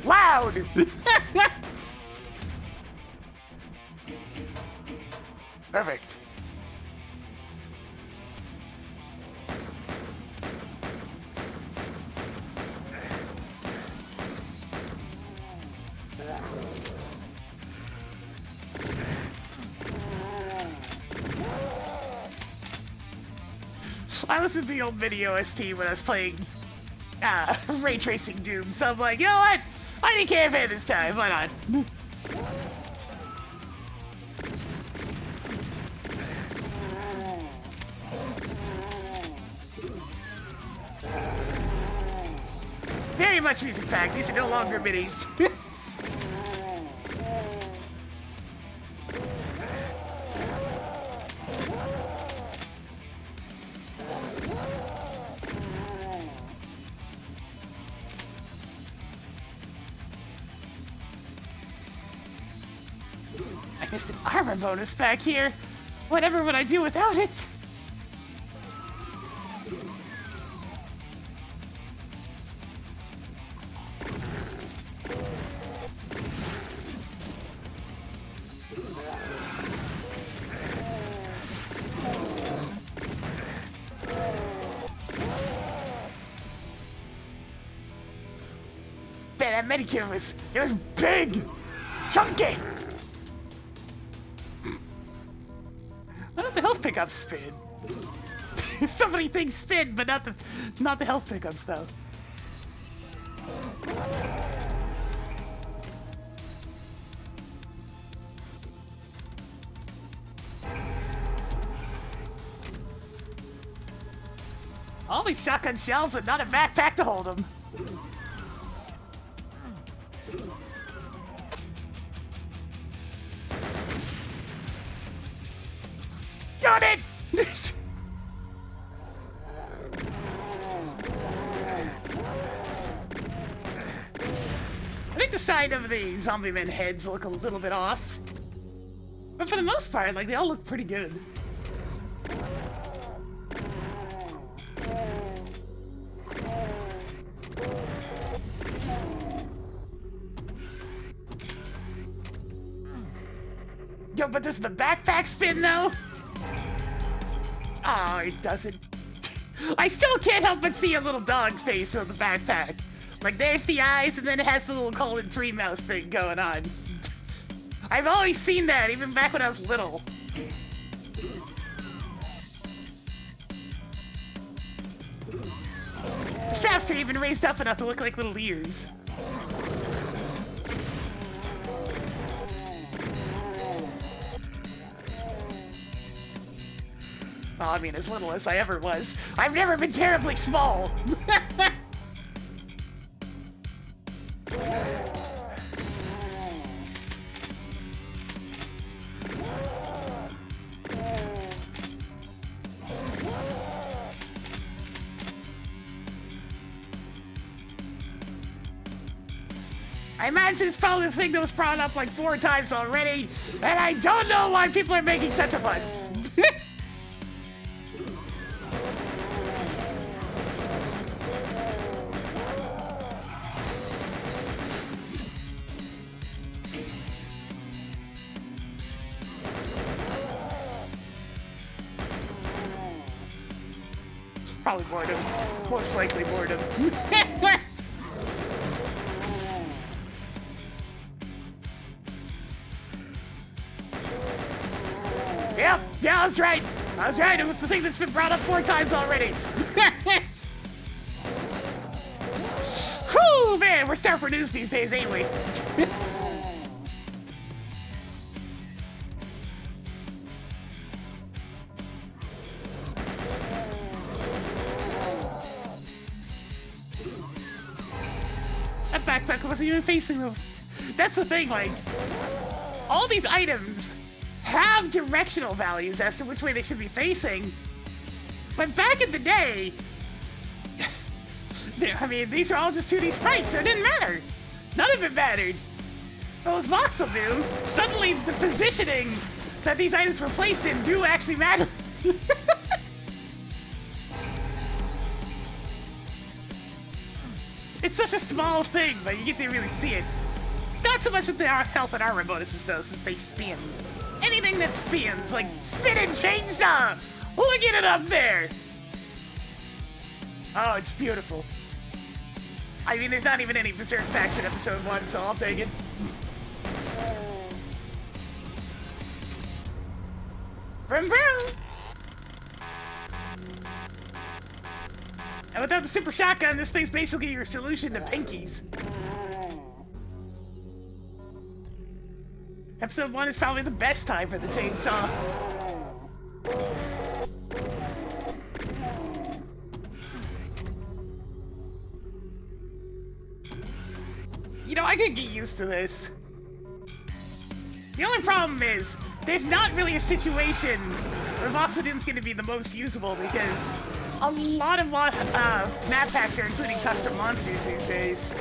Loud! Perfect. I listened to the old video ST when I was playing ray tracing Doom, so I'm like, you know what? I didn't care for it this time. Why not? Very much music pack. These are no longer minis. I missed an armor bonus back here. Whatever would I do without it? Man, that medikit was big! Chunky! Why don't the health pickups spin? So many things spin, but not the health pickups though. All these shotgun shells and not a backpack to hold them. Got it! I think the side of the zombie men heads look a little bit off. But for the most part, like, they all look pretty good. Yo, but does the backpack spin, though? Oh, it doesn't. I still can't help but see a little dog face on the backpack. Like, there's the eyes, and then it has the little colon tree mouth thing going on. I've always seen that, even back when I was little. The straps are even raised up enough to look like little ears. Oh, I mean, as little as I ever was. I've never been terribly small! I imagine it's probably the thing that was brought up like 4 times already, and I don't know why people are making such a fuss. Probably boredom. Most likely boredom. Yep, yeah, I was right. I was right. It was the thing that's been brought up 4 times already. Whew, man, we're starved for news these days, ain't we? That backpack wasn't even facing those. That's the thing, like, all these items have directional values as to which way they should be facing. But back in the day, I mean, these are all just 2D sprites, so it didn't matter. None of it mattered. But with Voxel DOOM, suddenly the positioning that these items were placed in do actually matter. It's such a small thing, but you get to really see it. Not so much with the health and armor bonuses, though, since they spin. Anything that spins, like spinning chainsaw! Look at it up there! Oh, it's beautiful. I mean, there's not even any Berserk packs in episode 1, so I'll take it. Vroom vroom! And without the super shotgun, this thing's basically your solution to pinkies. Episode 1 is probably the best time for the chainsaw. You know, I could get used to this. The only problem is, there's not really a situation where Voxel DOOM's going to be the most usable because a lot of map packs are including custom monsters these days.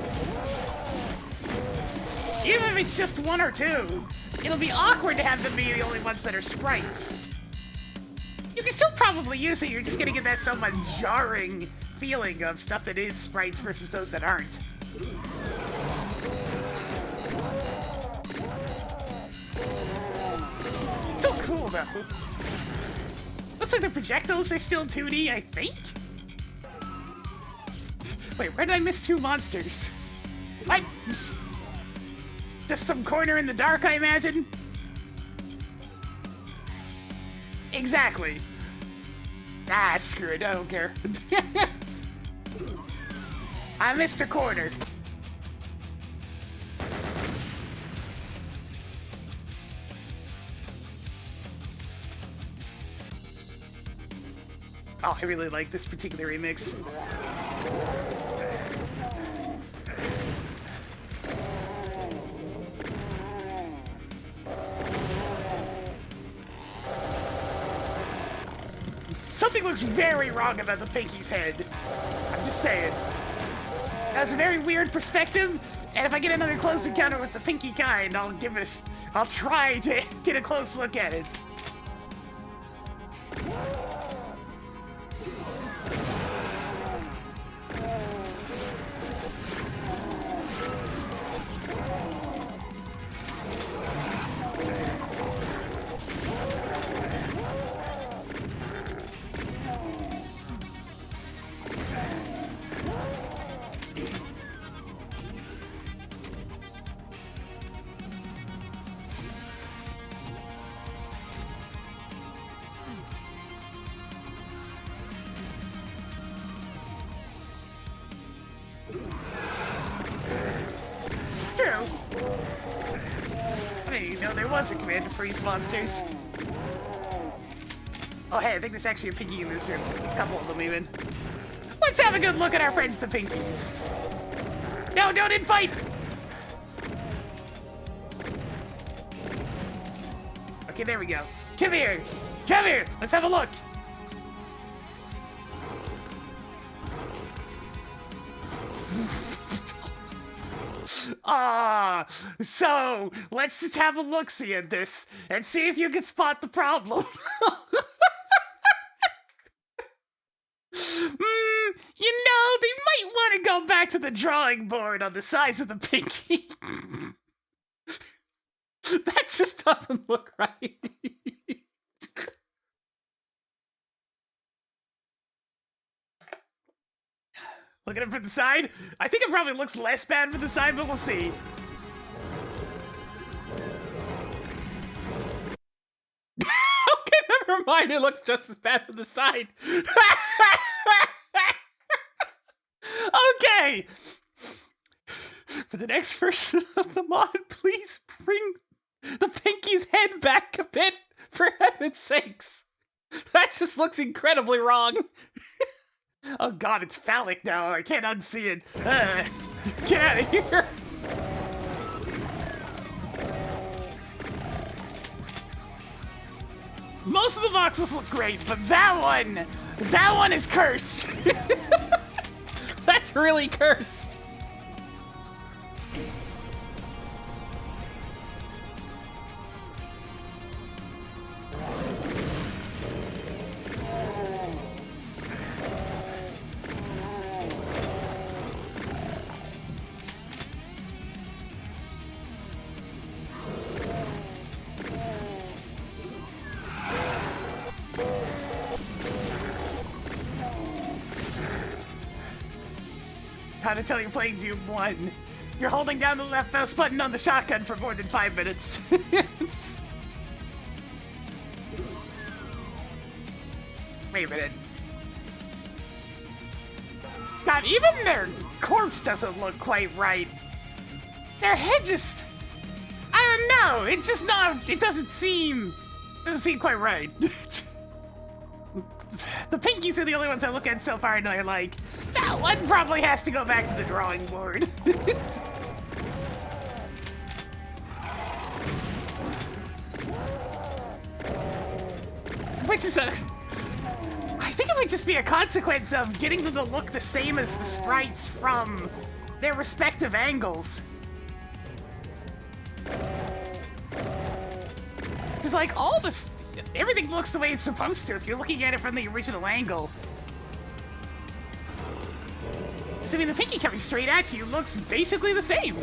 Even if it's just 1 or 2, it'll be awkward to have them be the only ones that are sprites. You can still probably use it, you're just gonna get that somewhat jarring feeling of stuff that is sprites versus those that aren't. So cool, though. Looks like the projectiles are still 2D, I think? Wait, where did I miss 2 monsters? What? Just some corner in the dark, I imagine? Exactly. Ah, screw it, I don't care. I missed a corner. Oh, I really like this particular remix. Something looks very wrong about the Pinky's head. I'm just saying. That's a very weird perspective, and if I get another close encounter with the Pinky kind, I'll try to get a close look at it. A command to freeze monsters. Oh hey, I think there's actually a Pinky in this room. A couple of them even. Let's have a good look at our friends the Pinkies. No, don't invite! Okay, there we go. Come here! Come here! Let's have a look! So let's just have a look-see at this and see if you can spot the problem. You know, they might want to go back to the drawing board on the size of the Pinky. That just doesn't look right. Look at it from the side. I think it probably looks less bad from the side, but we'll see. Okay, never mind. It looks just as bad from the side. Okay. For the next version of the mod, please bring the Pinky's head back a bit, for heaven's sakes. That just looks incredibly wrong. Oh god, it's phallic now. I can't unsee it. Get out of here. Most of the voxels look great, but that one is cursed. That's really cursed. How to tell you're playing Doom 1. You're holding down the left mouse button on the shotgun for more than 5 minutes. Wait a minute. God, even their corpse doesn't look quite right. Their head just... I don't know, it's just not... It doesn't seem quite right. The Pinkies are the only ones I look at so far and they're like, that one probably has to go back to the drawing board. Which is a... I think it might just be a consequence of getting them to look the same as the sprites from their respective angles. Because, like, everything looks the way it's supposed to if you're looking at it from the original angle. So, I mean, the Pinky coming straight at you looks basically the same.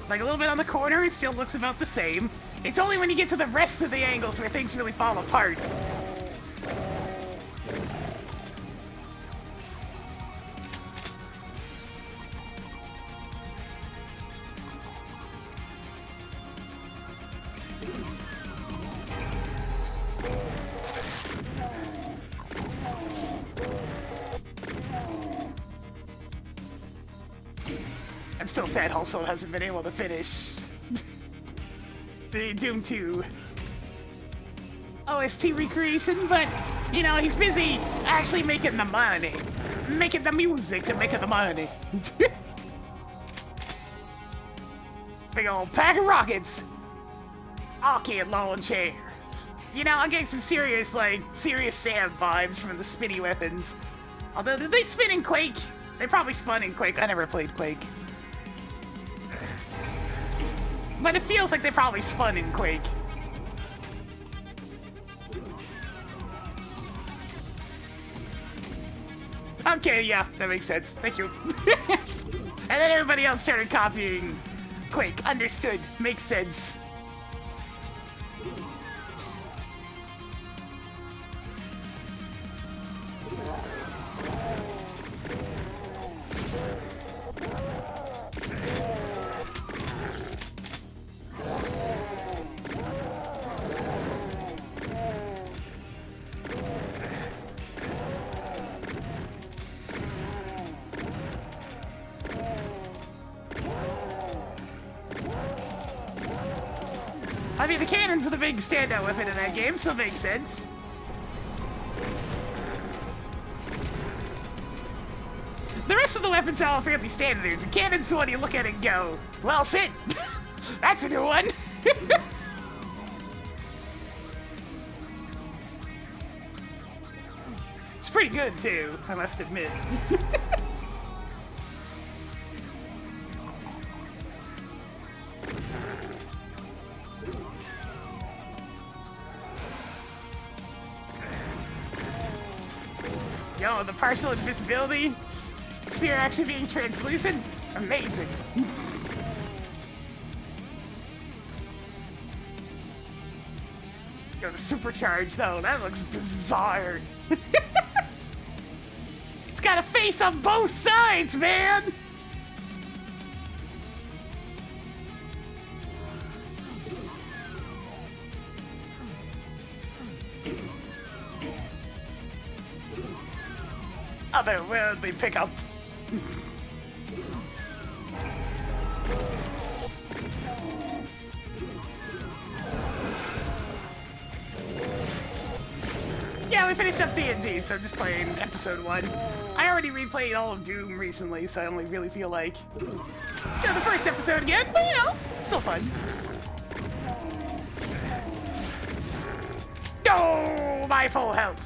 Like, a little bit on the corner, it still looks about the same. It's only when you get to the rest of the angles where things really fall apart. I'm still sad Halsall hasn't been able to finish the Doom 2 OST recreation, but, you know, he's busy actually making the money. Making the music to make the money. Big old pack of rockets. Arcade launcher. You know, I'm getting some serious Sam vibes from the spinny weapons. Although, did they spin in Quake? They probably spun in Quake. I never played Quake. But it feels like they probably spun in Quake. Okay, yeah, that makes sense. Thank you. And then everybody else started copying Quake. Understood. Makes sense. I mean, the cannons are the big standout weapon in that game, so it makes sense. The rest of the weapons are all fairly standard. The cannon's the one you look at and go, well, shit, that's a new one. It's pretty good, too, I must admit. Yo, the partial invisibility, sphere actually being translucent, amazing. Yo, the supercharge though, that looks bizarre. It's got a face on both sides, man! Otherworldly pickup. Yeah, we finished up D&D, so I'm just playing episode 1. I already replayed all of Doom recently, so I only really feel like, you know, the first episode again, but you know, still fun. Oh, my full health.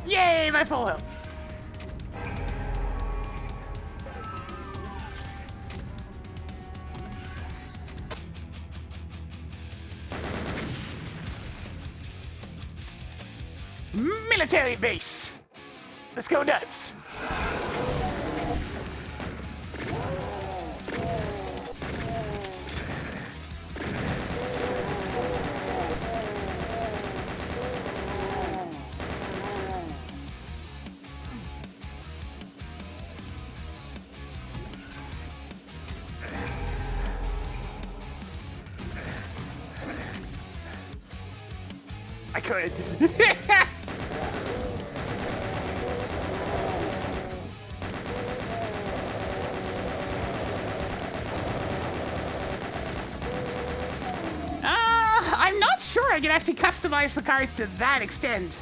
Yay, my full health. Military base. Let's go nuts. good. I'm not sure I can actually customize the cards to that extent.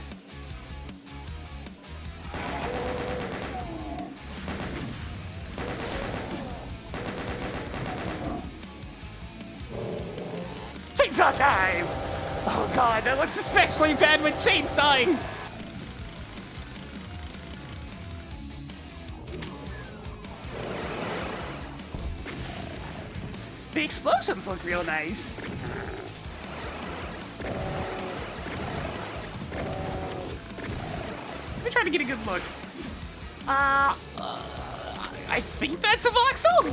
Chainsaw time! Oh god, that looks especially bad when chainsawing! The explosions look real nice. Let me try to get a good look. I think that's a voxel?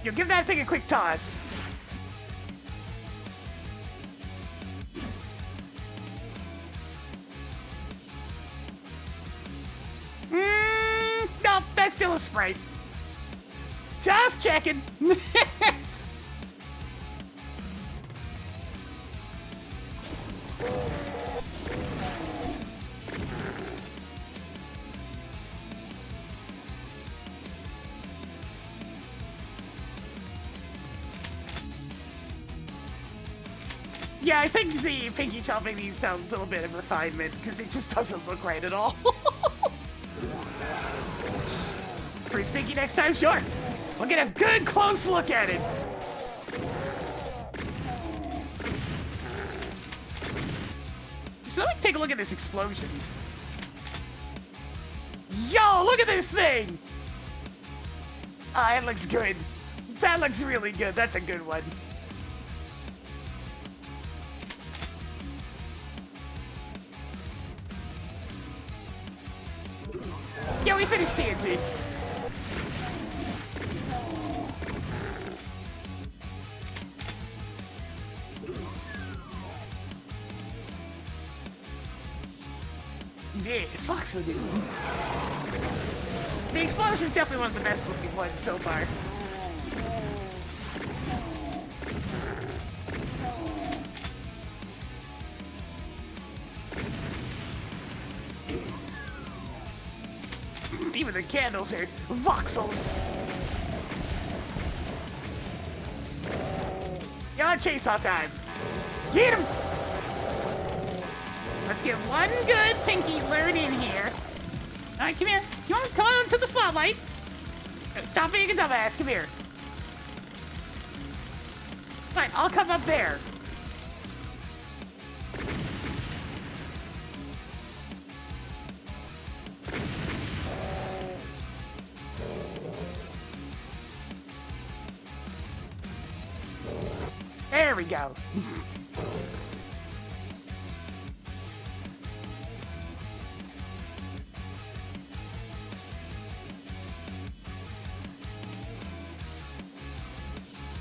You give that thing a quick toss. No, that's still a sprite. Just checking. Yeah, I think the pinky chopping needs a little bit of refinement because it just doesn't look right at all. Freeze pinky next time, sure. We'll get a good close look at it. So let me take a look at this explosion. Yo, look at this thing! Ah, it looks good. That looks really good. That's a good one. Yeah, we finished TNT. Yeah, it's Voxel DOOM. The explosion's definitely one of the best looking ones so far. Even the candles are voxels. Yeah, chainsaw time. Get him! Let's get one good pinky learn in here. Alright, come here. Come on to the spotlight. Stop being a dumbass. Come here. Fine, I'll come up there. There we go.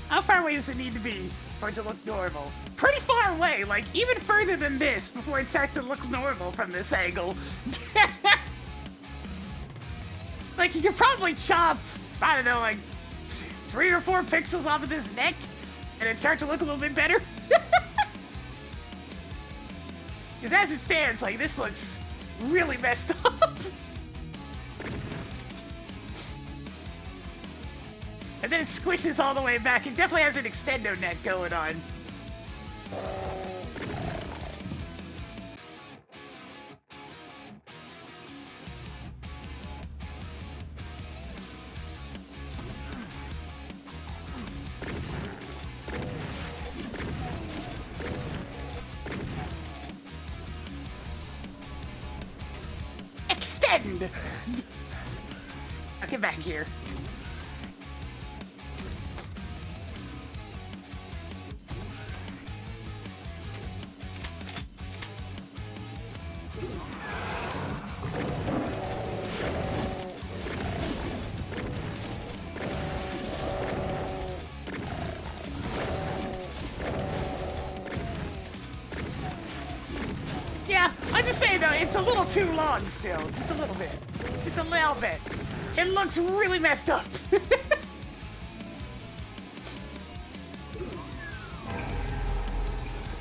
How far away does it need to be for it to look normal? Pretty far away, like even further than this before it starts to look normal from this angle. Like you could probably chop, I don't know, like 3 or 4 pixels off of this neck and it start to look a little bit better. Because as it stands, like this looks really messed up. And then it squishes all the way back. It definitely has an extendo neck going on. Extend! I'll get back here. Yeah, I'm just saying though, it's a little too long still. Just a little bit. Just a little bit. It looks really messed up.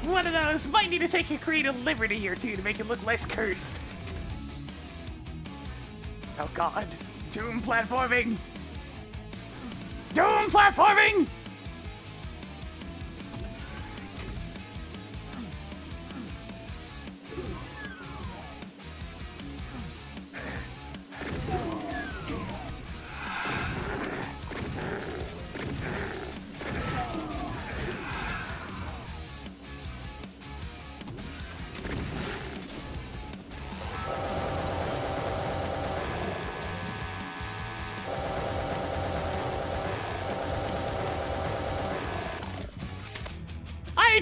One of those. Might need to take a creative liberty here too to make it look less cursed. Oh god. Doom platforming! Doom platforming!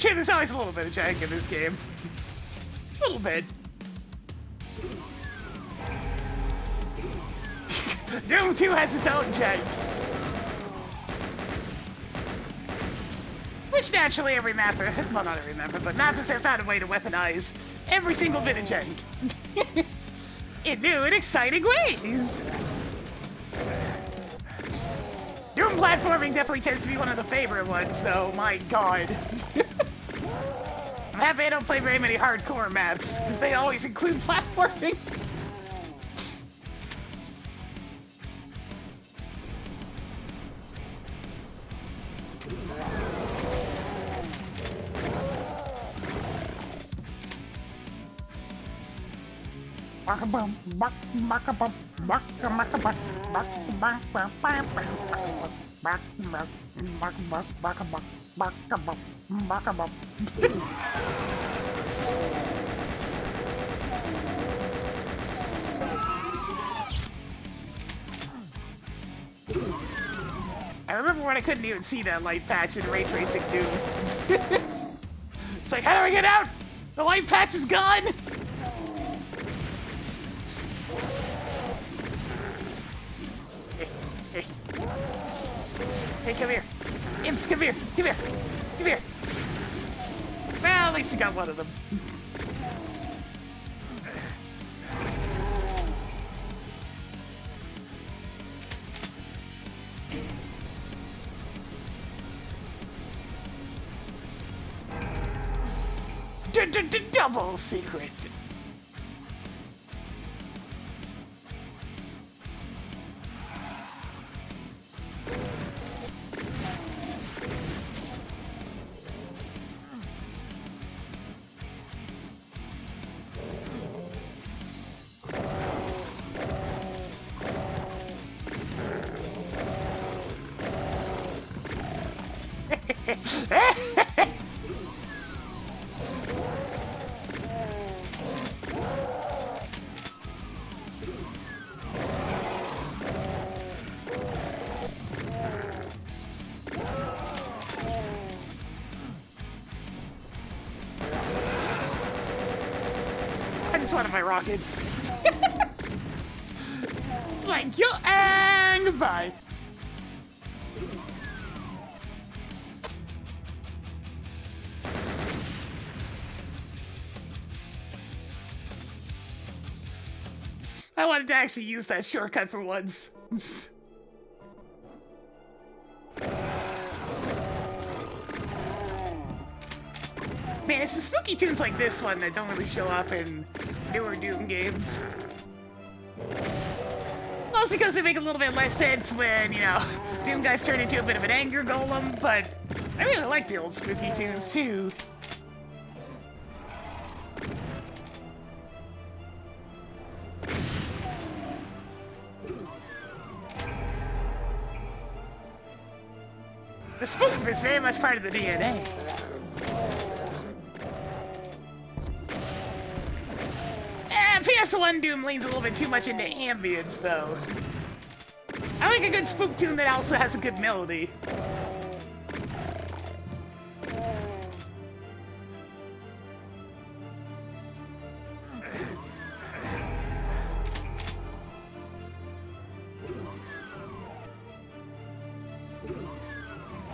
There's always a little bit of jank in this game. A little bit. Doom 2 has its own jank. Which naturally every mapper, well not every mapper, but mappers have found a way to weaponize every single bit of jank. In new and exciting ways. Doom platforming definitely tends to be one of the favorite ones though, my god. I'm happy I don't play very many hardcore maps, because they always include platforming. I remember when I couldn't even see that light patch in Ray Tracing Doom. It's like, how do I get out? The light patch is gone! Hey, come here. Imps, come here. Come here. Come here. Well, at least you got one of them. Double secret. One of my rockets. Thank you and goodbye. I wanted to actually use that shortcut for once. Man, it's the spooky tunes like this one that don't really show up in newer Doom games. Mostly because they make a little bit less sense when, you know, Doom guys turn into a bit of an anger golem, but I really like the old spooky tunes too. The spook is very much part of the DNA. PS1 Doom leans a little bit too much into ambience, though. I like a good spook tune that also has a good melody.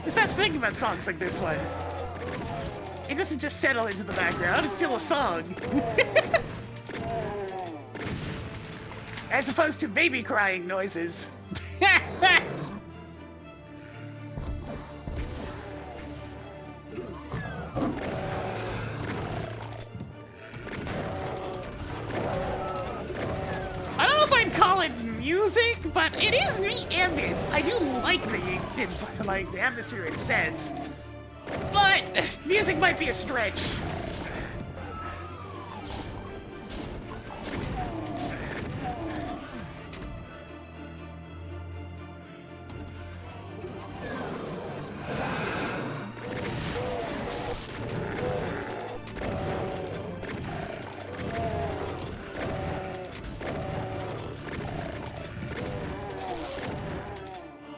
Just that's thinking about songs like this one. It doesn't just settle into the background, it's still a song. As opposed to baby crying noises. I don't know if I'd call it music, but it is the ambience. I do like the atmosphere it sets, but music might be a stretch.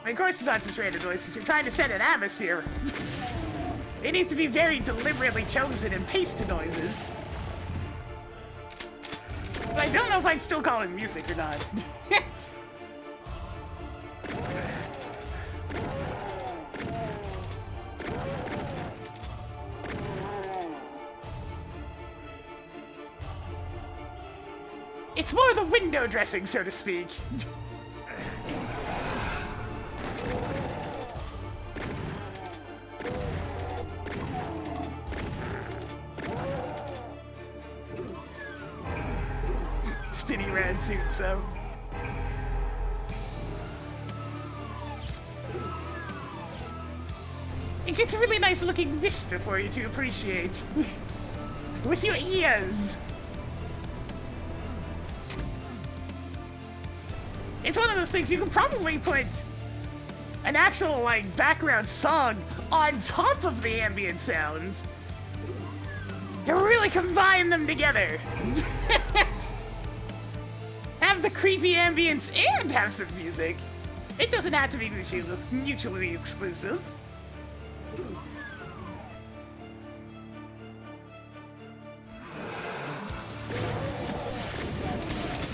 Of course, it's not just random noises. You're trying to set an atmosphere. It needs to be very deliberately chosen and pasted noises. But I don't know if I'd still call it music or not. It's more the window dressing, so to speak. Spinny red suit, so. It gets a really nice looking vista for you to appreciate. With your ears. It's one of those things you can probably put an actual, like, background song on top of the ambient sounds to really combine them together. Have the creepy ambience and have some music. It doesn't have to be mutually exclusive.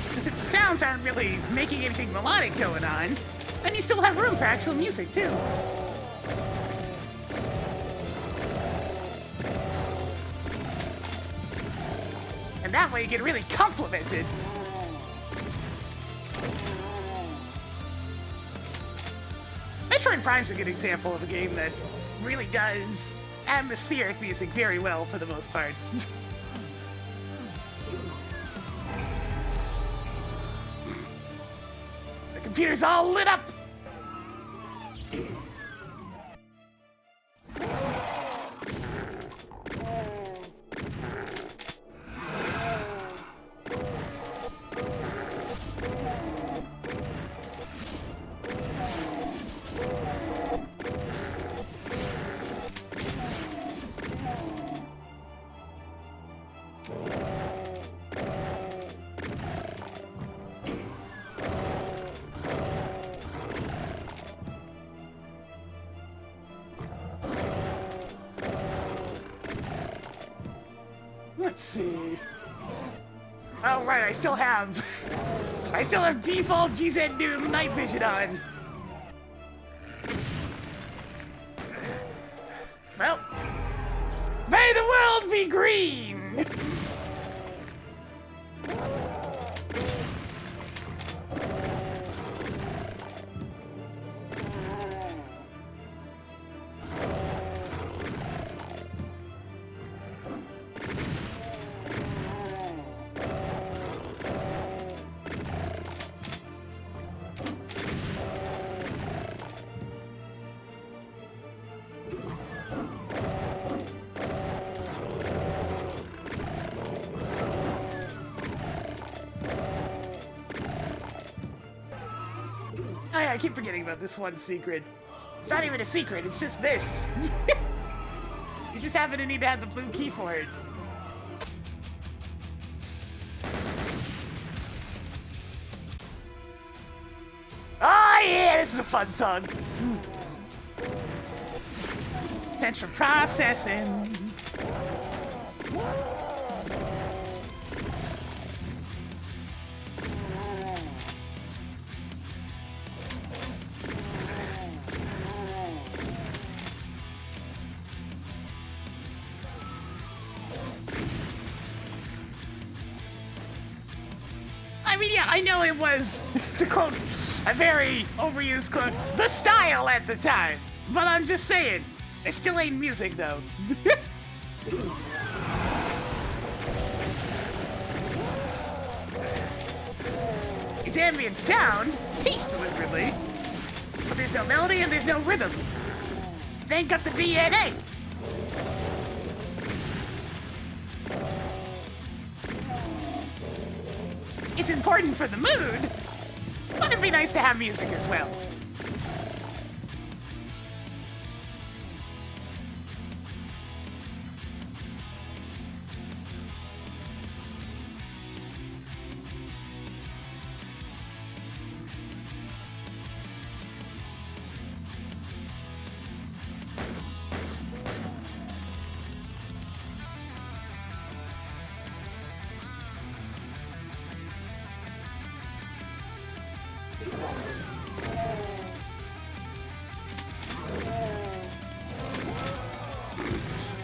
Because if the sounds aren't really making anything melodic going on, then you still have room for actual music too. And that way you get really complimented. Metroid Prime's a good example of a game that really does atmospheric music very well for the most part. The computer's all lit up! Let's see. Oh right, I still have default GZ Doom night vision on. Well, may the world be green. Oh yeah, I keep forgetting about this one secret. It's not even a secret, it's just this. You just happen to need to have the blue key for it. Oh yeah, this is a fun song. Central processing. mean, yeah, I know it was, to quote a very overused quote, the style at the time. But I'm just saying, it still ain't music, though. It's ambient sound, paced deliberately, but there's no melody and there's no rhythm. They ain't got the DNA. It's important for the mood, but it'd be nice to have music as well.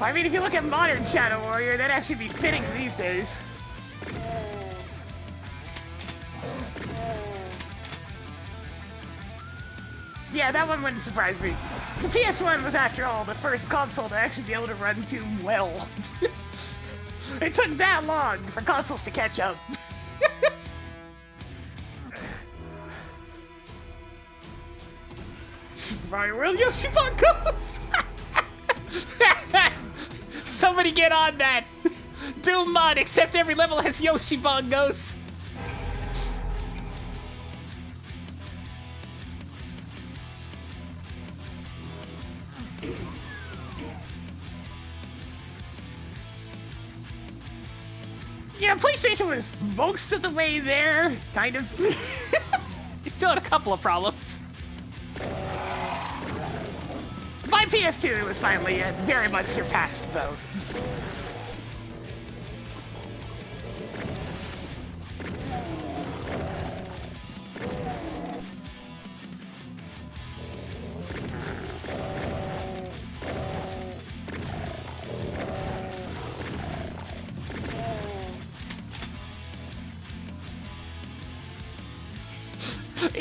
I mean, if you look at modern Shadow Warrior, that'd actually be fitting these days. Yeah, that one wouldn't surprise me. The PS1 was, after all, the first console to actually be able to run Doom well. It took that long for consoles to catch up. Super Mario World Yoshi Bongos! Somebody get on that! Doom mod, except every level has Yoshi Bongos! Yeah, PlayStation was most of the way there, kind of. It still had a couple of problems. By PS2, it was finally very much surpassed, though.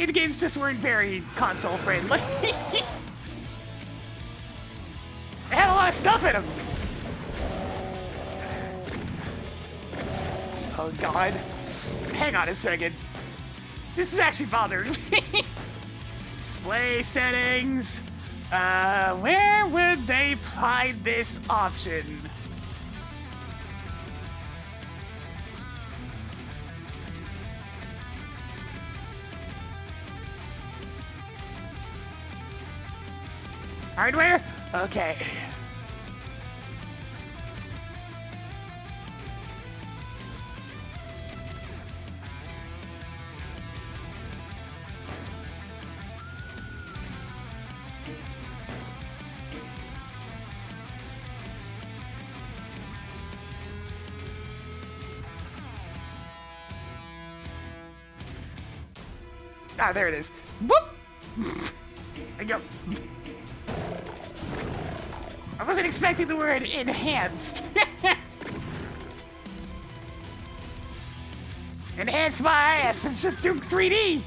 The games just weren't very console friendly. They had a lot of stuff in them. Oh god. Hang on a second. This is actually bothering me. Display settings. Where would they hide this option? Hardware? Okay. Ah, there it is. Whoop! There you go. I wasn't expecting the word enhanced. Enhance my ass, it's just Doom 3D.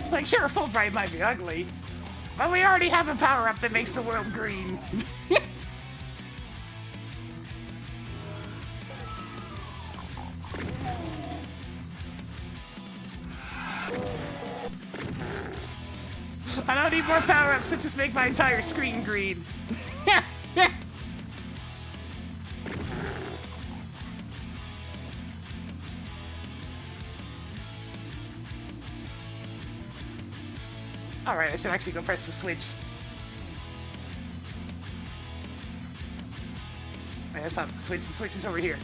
It's like, sure, Fulbright might be ugly, but we already have a power-up that makes the world green. I don't need more power-ups that just make my entire screen green. Alright, I should actually go press the switch. Wait, that's not the switch is over here.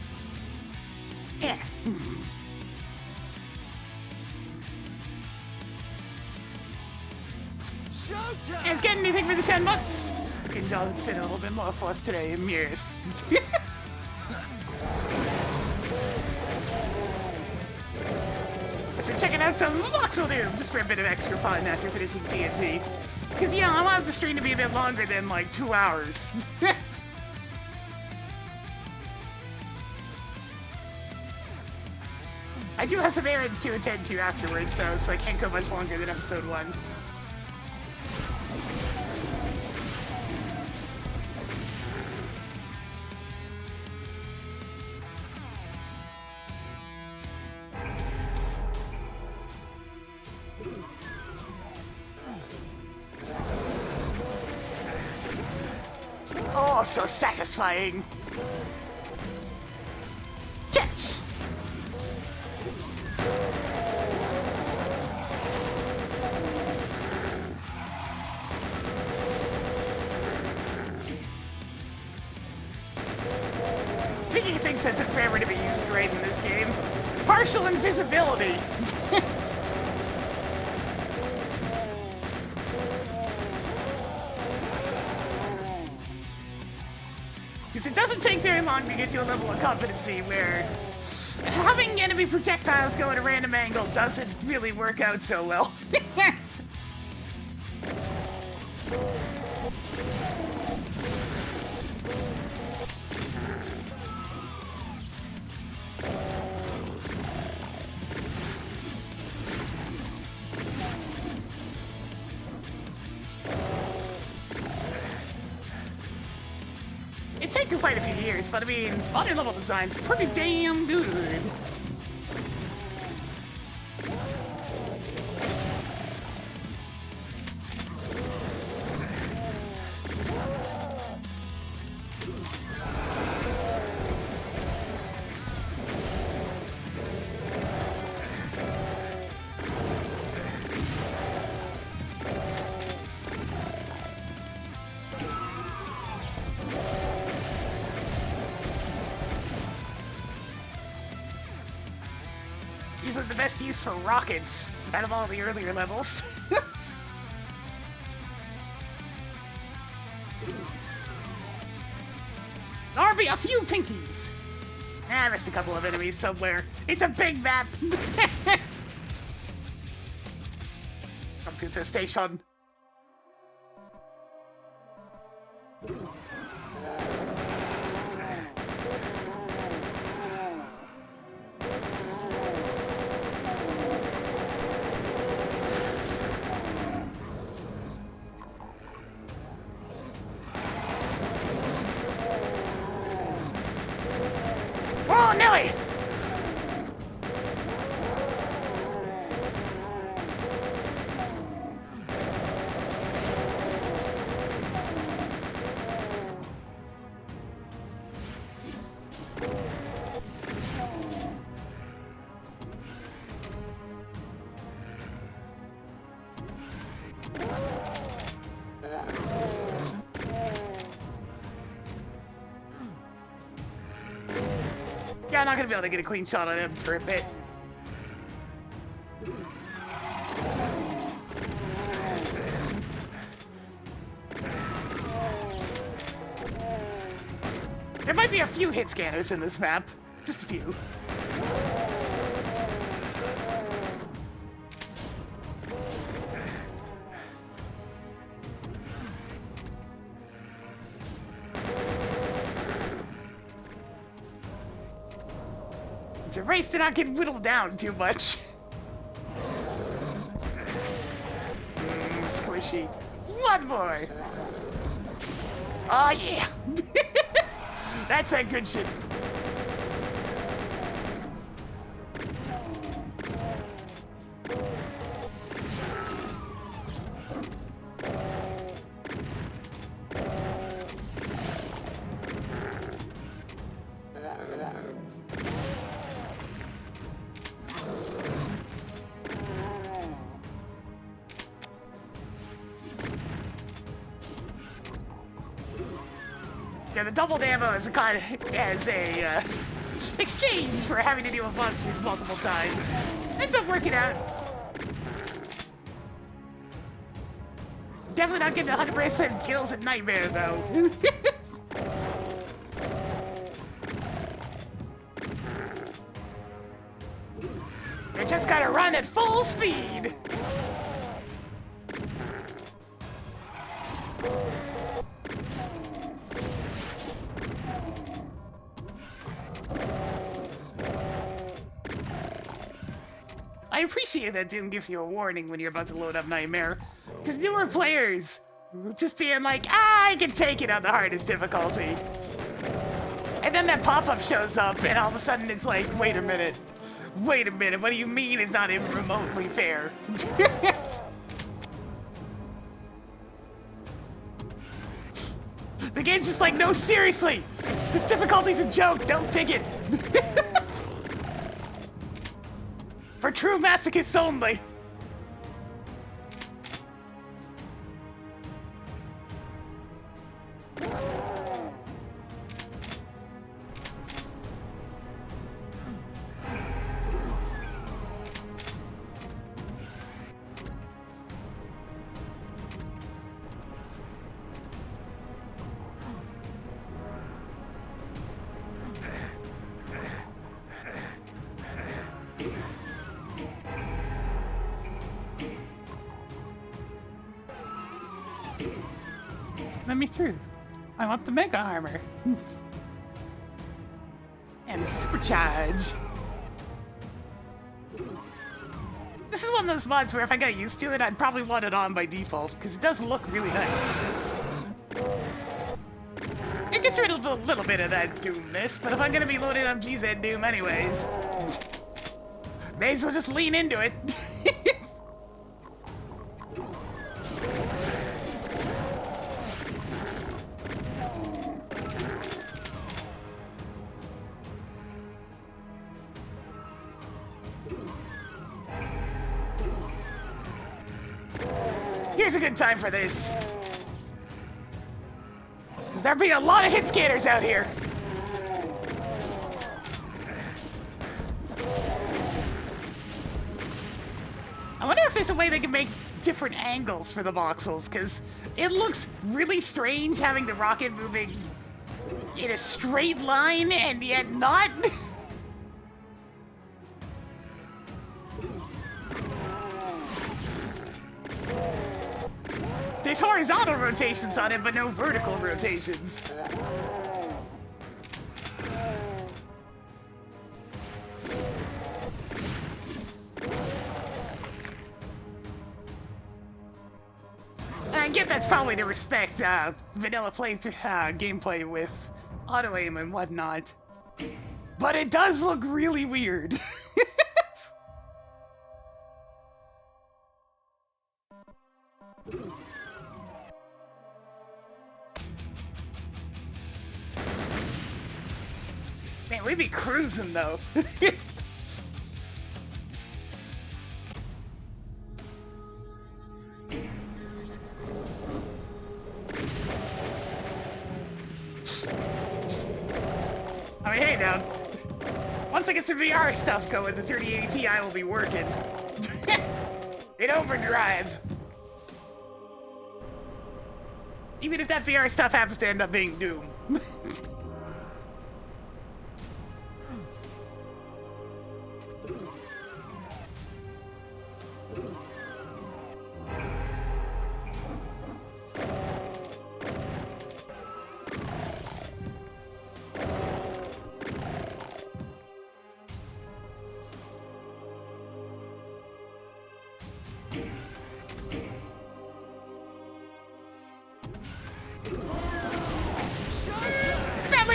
Yeah. Guys, get anything for the 10 months? Good job, it's been a little bit more for us today in mirrors. So checking out some Voxel DOOM just for a bit of extra fun after finishing TNT. Because, yeah, I want the stream to be a bit longer than, like, 2 hours. I do have some errands to attend to afterwards, though, so I can't go much longer than episode 1. Oh, so satisfying! Catch! Speaking of things that took forever to be used right in this game, partial invisibility! Because it doesn't take very long to get to a level of competency where having enemy projectiles go at a random angle doesn't really work out so well. It's taken quite a few years, but I mean, modern level design's pretty damn good. These are the best use for rockets out of all the earlier levels. There'll be a few pinkies. I missed a couple of enemies somewhere. It's a big map. Computer station. Oh, Nelly! Yeah, I'm not gonna be able to get a clean shot on him for a bit. There might be a few hit scanners in this map. Just a few. It's a race to not get whittled down too much. Squishy. One more. Oh yeah. That's that good shit. Yeah, the doubled ammo is a kind of as a exchange for having to deal with monsters multiple times. Ends up working out. Definitely not getting 100% kills at Nightmare though. You just gotta run at full speed. I appreciate that Doom gives you a warning when you're about to load up Nightmare. Because newer players just being like, I can take it on the hardest difficulty. And then that pop-up shows up, and all of a sudden it's like, wait a minute, what do you mean it's not even remotely fair? The game's just like, no, seriously, this difficulty's a joke, don't pick it. For true masochists only. Let me through. I want the mega armor. And supercharge. This is one of those mods where if I got used to it, I'd probably want it on by default, because it does look really nice. It gets rid of a little bit of that Doomness, but if I'm gonna be loading up GZ Doom anyways, may as well just lean into it. Here's a good time for this. Because there'll be a lot of hit scanners out here. I wonder if there's a way they can make different angles for the voxels, because it looks really strange having the rocket moving in a straight line and yet not. There's horizontal rotations on it, but no vertical rotations. I get that's probably to respect vanilla gameplay with auto-aim and whatnot. But it does look really weird. Man, we'd be cruising though. I mean, hey now, once I get some VR stuff going, the 3080 Ti will be working. In overdrive. Even if that VR stuff happens to end up being Doom.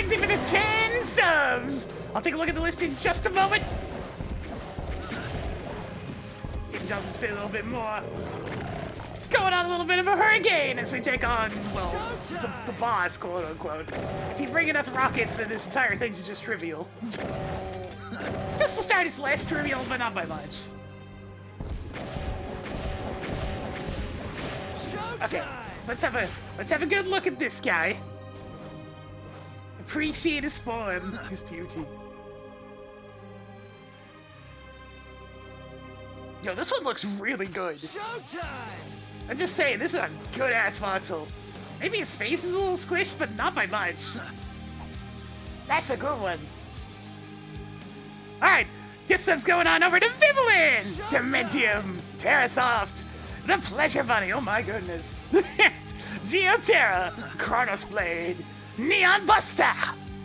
Give it a 10 subs! I'll take a look at the list in just a moment. Get Johnson spin a little bit more. Going on a little bit of a hurricane as we take on, well, the boss, quote unquote. If you bring enough rockets, then this entire thing's just trivial. This will start as less trivial, but not by much. Okay, let's have a good look at this guy. Appreciate his form, his beauty. Yo, this one looks really good. Showtime! I'm just saying, this is a good-ass voxel. Maybe his face is a little squished, but not by much. That's a good one. Alright, Get stuff's going on over to Vivalin! Dementium, Terrasoft, the Pleasure Bunny, oh my goodness. Geoterra, Chronos Blade, Neon Buster,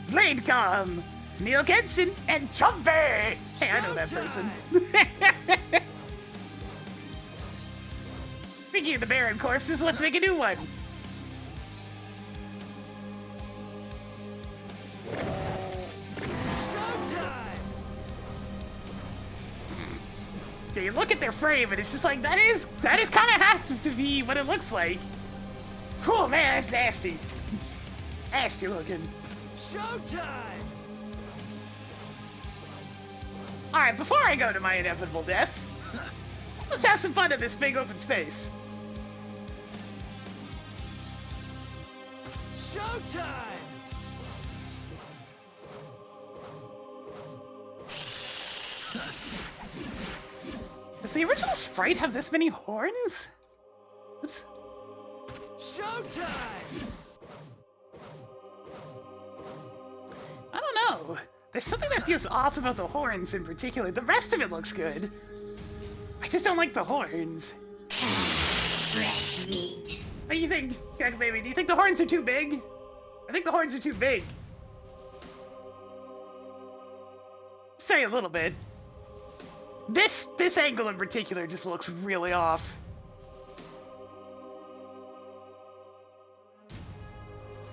Bladecom, Neil Kenshin, and Chompy! Hey, I know that person. Speaking of the barren corpses, let's make a new one. Okay, you look at their frame and it's just like, that is kind of has to be what it looks like. Oh man, that's nasty. Nasty looking. Showtime! Alright, before I go to my inevitable death, let's have some fun in this big open space. Showtime! Does the original sprite have this many horns? Oops. Showtime! I don't know. There's something that feels off about the horns in particular. The rest of it looks good. I just don't like the horns. Fresh meat. What do you think, Gag Baby? Do you think the horns are too big? I think the horns are too big. Say a little bit. This angle in particular just looks really off.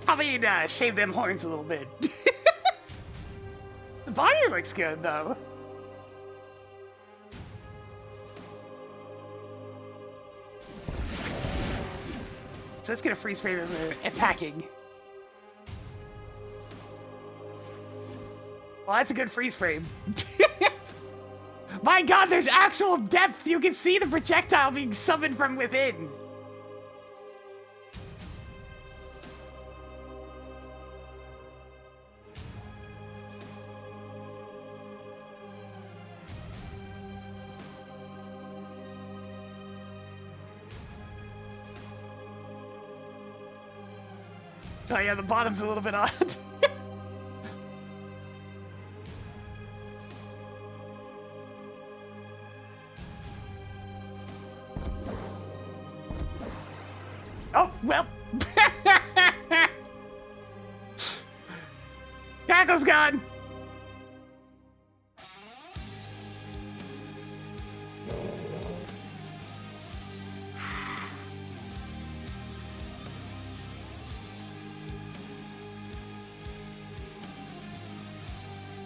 Probably need to shave them horns a little bit. The body looks good though. So let's get a freeze frame of attacking. Well, that's a good freeze frame. My god, there's actual depth! You can see the projectile being summoned from within! Oh yeah, the bottom's a little bit odd. Oh, well. Tackle's gone.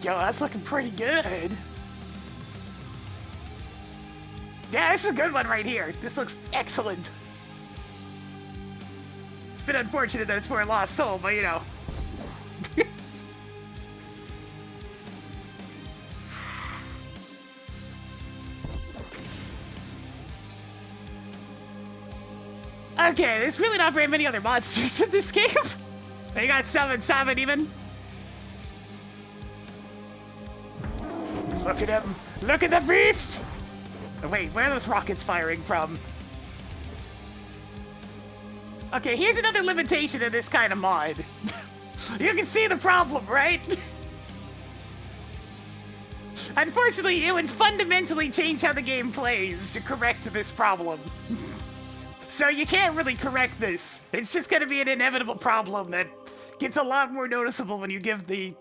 Yo, that's looking pretty good. Yeah, this is a good one right here. This looks excellent. It's been unfortunate that it's for a lost soul, but you know. Okay, there's really not very many other monsters in this game. They got seven even. Look at him! Look at the beast! Oh, wait, where are those rockets firing from? Okay, here's another limitation of this kind of mod. You can see the problem, right? Unfortunately, it would fundamentally change how the game plays to correct this problem. So you can't really correct this. It's just gonna be an inevitable problem that gets a lot more noticeable when you give the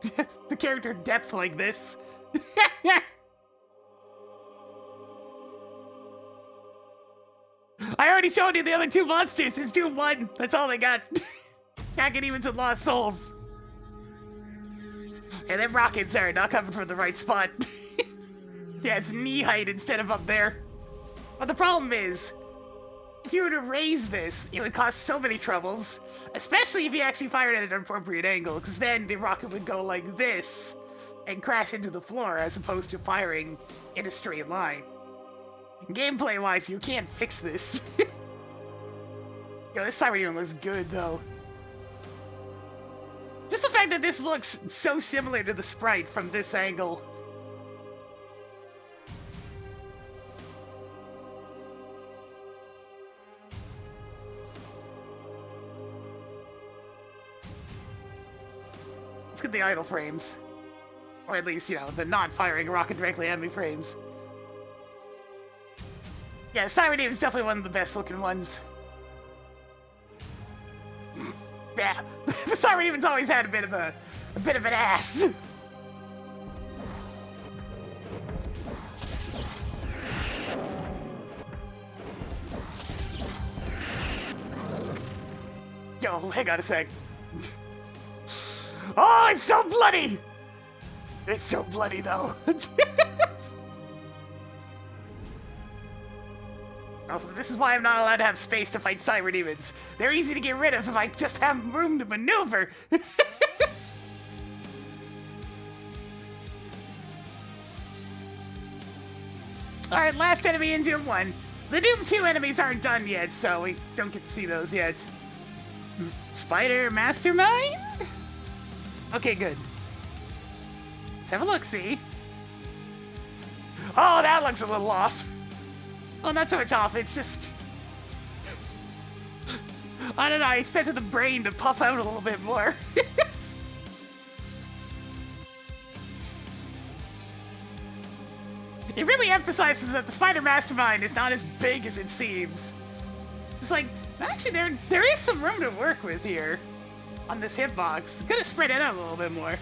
character depth like this. I already showed you the other two monsters. It's Doom 1. That's all they got. Can't get even to Lost Souls. And them rockets are not coming from the right spot. Yeah, it's knee height instead of up there. But the problem is, if you were to raise this, it would cause so many troubles. Especially if you actually fired at an appropriate angle, because then the rocket would go like this and crash into the floor as opposed to firing in a straight line. Gameplay-wise, you can't fix this. Yo, this Cyberneon looks good, though. Just the fact that this looks so similar to the sprite from this angle. Let's get the idle frames. Or at least, you know, the not-firing rocket directly at me frames. Yeah, Siren Eve is definitely one of the best-looking ones. Yeah, the Siren Eve's always had a bit of an ass. Yo, hang on a sec. Oh, it's so bloody! It's so bloody, though. Also, this is why I'm not allowed to have space to fight Siren Demons. They're easy to get rid of if I just have room to maneuver. Alright, last enemy in Doom 1. The Doom 2 enemies aren't done yet, so we don't get to see those yet. Spider Mastermind? Okay, good. Let's have a look-see. Oh, that looks a little off. Well, not so much off, it's just... I don't know, I expected the brain to puff out a little bit more. It really emphasizes that the Spider Mastermind is not as big as it seems. It's like, actually, there is some room to work with here on this hitbox. Could have spread it out a little bit more.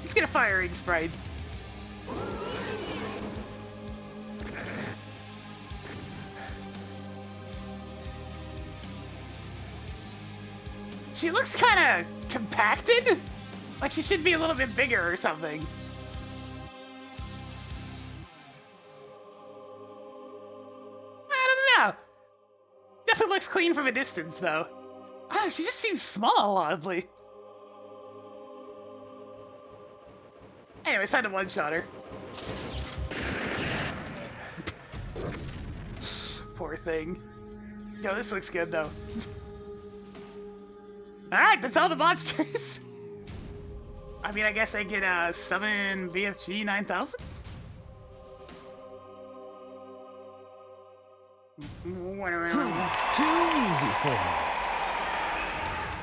Let's get a firing sprite. She looks kind of compacted. Like she should be a little bit bigger or something. I don't know. Definitely looks clean from a distance, though. I don't know, she just seems small, oddly. Anyway, it's time to one-shot her. Poor thing. Yo, this looks good, though. Alright, that's all the monsters. I mean, I guess I could summon BFG 9000? Too easy for me.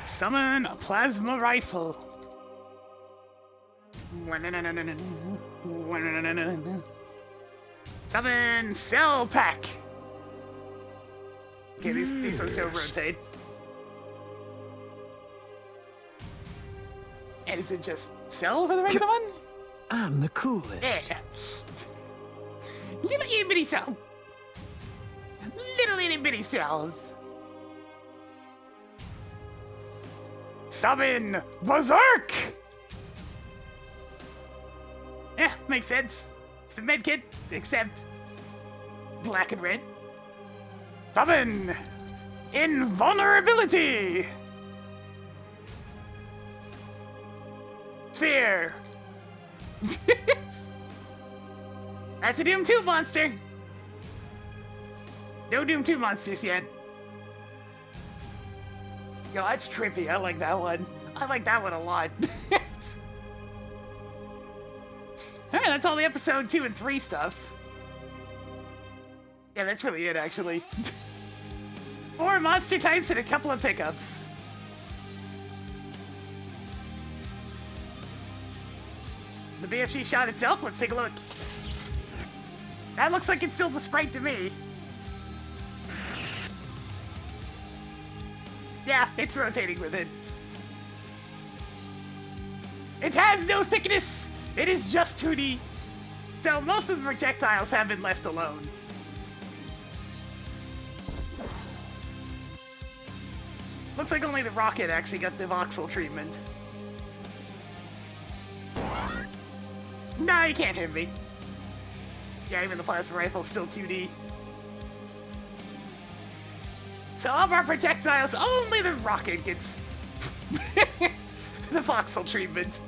Summon a plasma rifle. Summon cell pack. Okay, these ones don't rotate. And is it just cell for the regular one? I'm the coolest. Yeah. Little itty bitty cell. Little itty bitty cells. Summon Berserk! Yeah, makes sense. It's a medkit, except black and red. Summon Invulnerability! Sphere! That's a Doom 2 monster! No Doom 2 monsters yet. Yo, that's trippy. I like that one. I like that one a lot. Alright, that's all the episode 2 and 3 stuff. Yeah, that's really it, actually. 4 monster types and a couple of pickups. The BFG shot itself, let's take a look. That looks like it's still the sprite to me. Yeah, it's rotating with it. It has no thickness! It is just 2D. So most of the projectiles have been left alone. Looks like only the rocket actually got the voxel treatment. Nah, you can't hit me. Yeah, even the plasma rifle's still 2D. So of our projectiles, only the rocket gets the voxel treatment.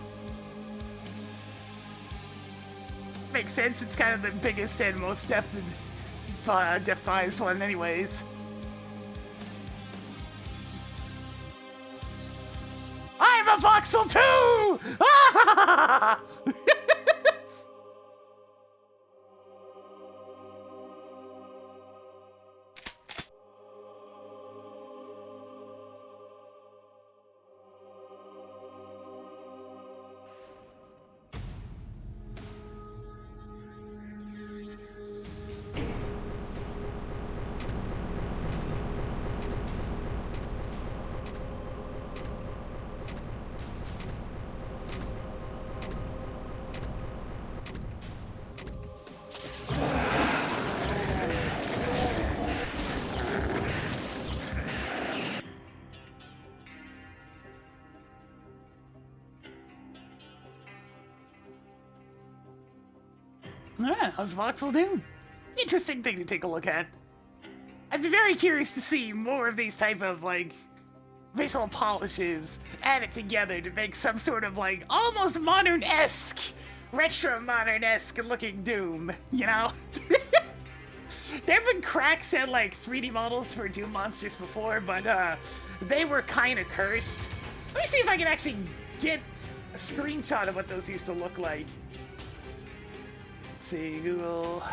Makes sense, it's kind of the biggest and most death-biased one anyways. I'm a voxel too! Ah! Alright, how's Voxel DOOM? Interesting thing to take a look at. I'd be very curious to see more of these type of, like, visual polishes added together to make some sort of, like, almost modern-esque, retro-modern-esque looking Doom, you know? There have been cracks at, like, 3D models for Doom monsters before, but, they were kind of cursed. Let me see if I can actually get a screenshot of what those used to look like. Let's see, Google...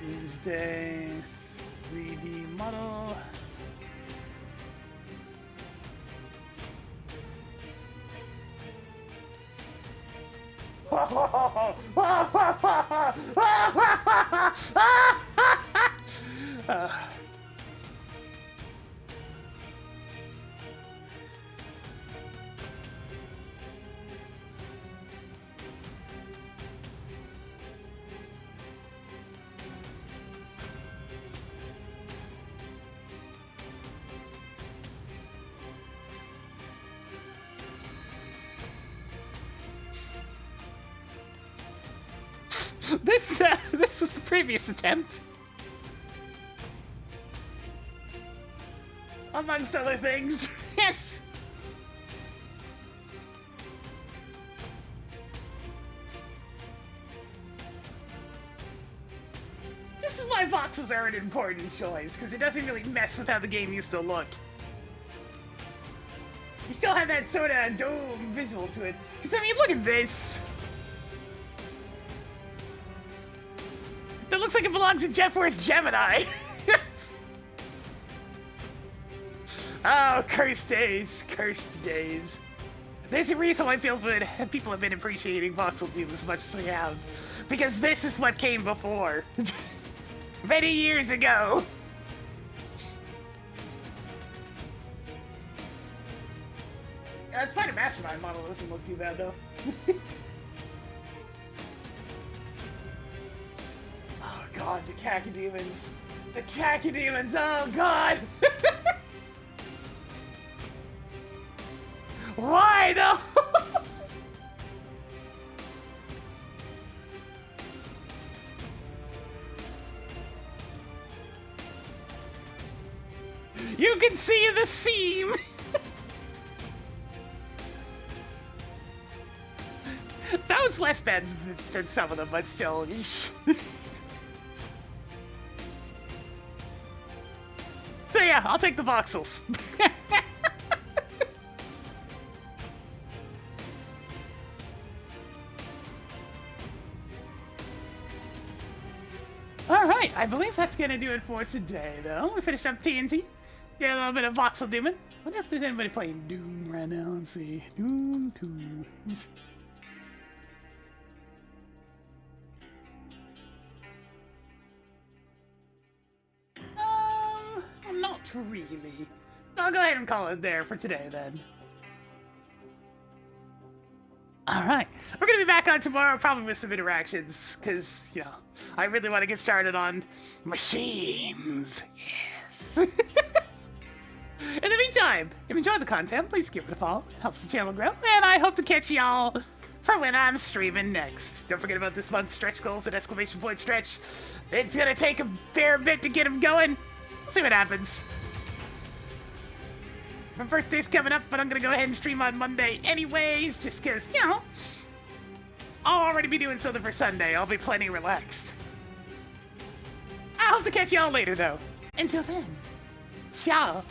Doomsday 3D model. This was the previous attempt. Amongst other things. Yes. This is why voxels are an important choice, because it doesn't really mess with how the game used to look. You still have that sort of Doom visual to it. Because, I mean, look at this. That looks like it belongs in Jet Force Gemini. Oh, cursed days. Cursed days. There's a reason why people have been appreciating Voxel DOOM as much as they have. Because this is what came before. Many years ago. Yeah, Spider Mastermind model doesn't look too bad, though. Oh god, the cacodemons. The cacodemons, oh god! Why though? You can see the seam! That was less bad than some of them, but still. So yeah, I'll take the voxels. Alright, I believe that's gonna do it for today, though. We finished up TNT. Get a little bit of Voxel Dooming. I wonder if there's anybody playing Doom right now. Let's see. Doom 2. Not really. I'll go ahead and call it there for today, then. Alright. We're gonna be back on tomorrow, probably with some interactions, because, you know, I really want to get started on machines. Yes. In the meantime, if you enjoyed the content, please give it a follow. It helps the channel grow, and I hope to catch y'all for when I'm streaming next. Don't forget about this month's stretch goals at exclamation point stretch. It's gonna take a fair bit to get them going. We'll see what happens. My birthday's coming up, but I'm gonna go ahead and stream on Monday anyways, just because, you know, I'll already be doing something for Sunday. I'll be plenty relaxed. I hope to catch y'all later, though. Until then, ciao.